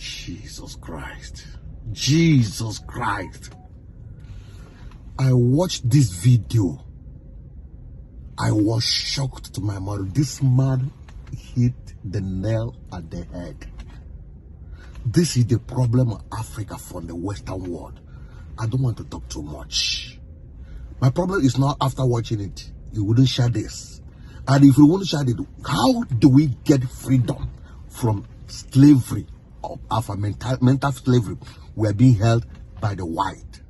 Jesus Christ. Jesus Christ. I watched this video. I was shocked to my mother. This man hit the nail at the head. This is the problem of Africa from the Western world. I don't want to talk too much. My problem is not after watching it. You wouldn't share this. And if you want to share it, how do we get freedom from slavery, of our mental slavery? We are being held by the white.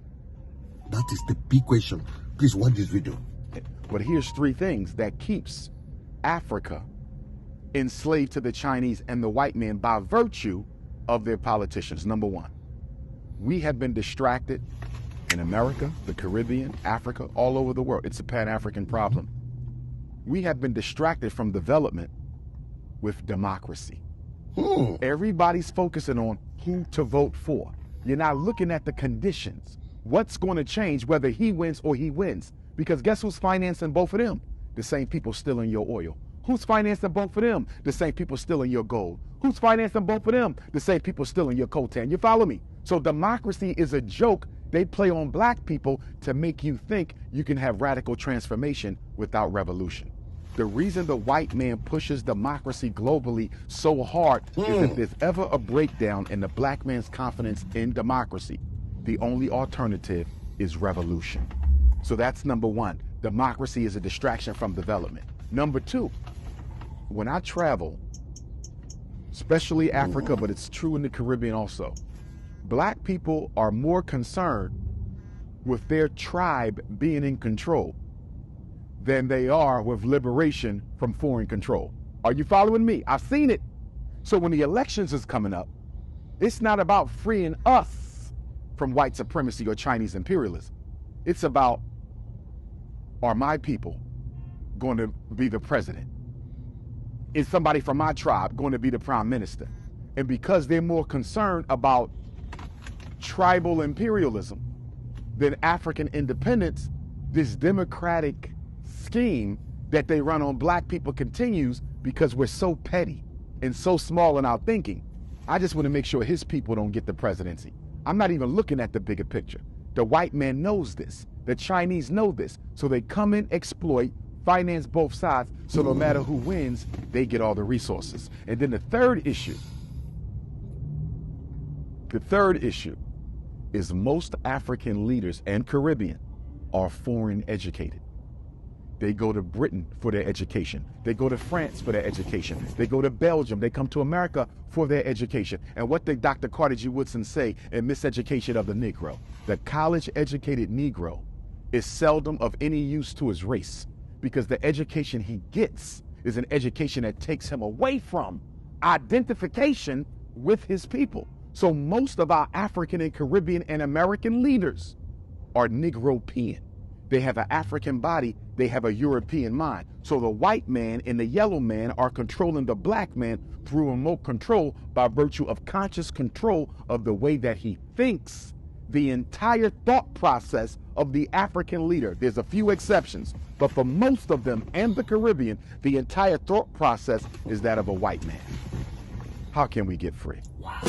That is the big question. Please watch this video. But here's three things that keeps Africa enslaved to the Chinese and the white man by virtue of their politicians. Number one, we have been distracted in America, the Caribbean, Africa, all over the world. It's a Pan-African problem. We have been distracted from development with democracy. Everybody's focusing on who to vote for. You're not looking at the conditions. What's going to change whether he wins or he wins? Because guess who's financing both of them? The same people stealing your oil. Who's financing both of them? The same people stealing your gold. Who's financing both of them? The same people stealing your coltan. You follow me? So democracy is a joke they play on black people to make you think you can have radical transformation without revolution. The reason the white man pushes democracy globally so hard is if there's ever a breakdown in the black man's confidence in democracy, the only alternative is revolution. So that's number one. Democracy is a distraction from development. Number two, when I travel, especially Africa, but it's true in the Caribbean also, black people are more concerned with their tribe being in control than they are with liberation from foreign control. Are you following me? I've seen it. So when the elections is coming up, it's not about freeing us from white supremacy or Chinese imperialism. It's about, are my people going to be the president? Is somebody from my tribe going to be the prime minister? And because they're more concerned about tribal imperialism than African independence, this democratic scheme that they run on black people continues because we're so petty and so small in our thinking. I just want to make sure his people don't get the presidency. I'm not even looking at the bigger picture. The white man knows this. The Chinese know this. So they come in, exploit, finance both sides, so no matter who wins, they get all the resources. And then the third issue is most African leaders and Caribbean are foreign educated. They go to Britain for their education. They go to France for their education. They go to Belgium. They come to America for their education. And what did Dr. Carter G. Woodson say in Miseducation of the Negro? The college-educated Negro is seldom of any use to his race because the education he gets is an education that takes him away from identification with his people. So most of our African and Caribbean and American leaders are Negropean. They have an African body, they have a European mind. So the white man and the yellow man are controlling the black man through remote control by virtue of conscious control of the way that he thinks. The entire thought process of the African leader, there's a few exceptions, but for most of them and the Caribbean, the entire thought process is that of a white man. How can we get free? Wow.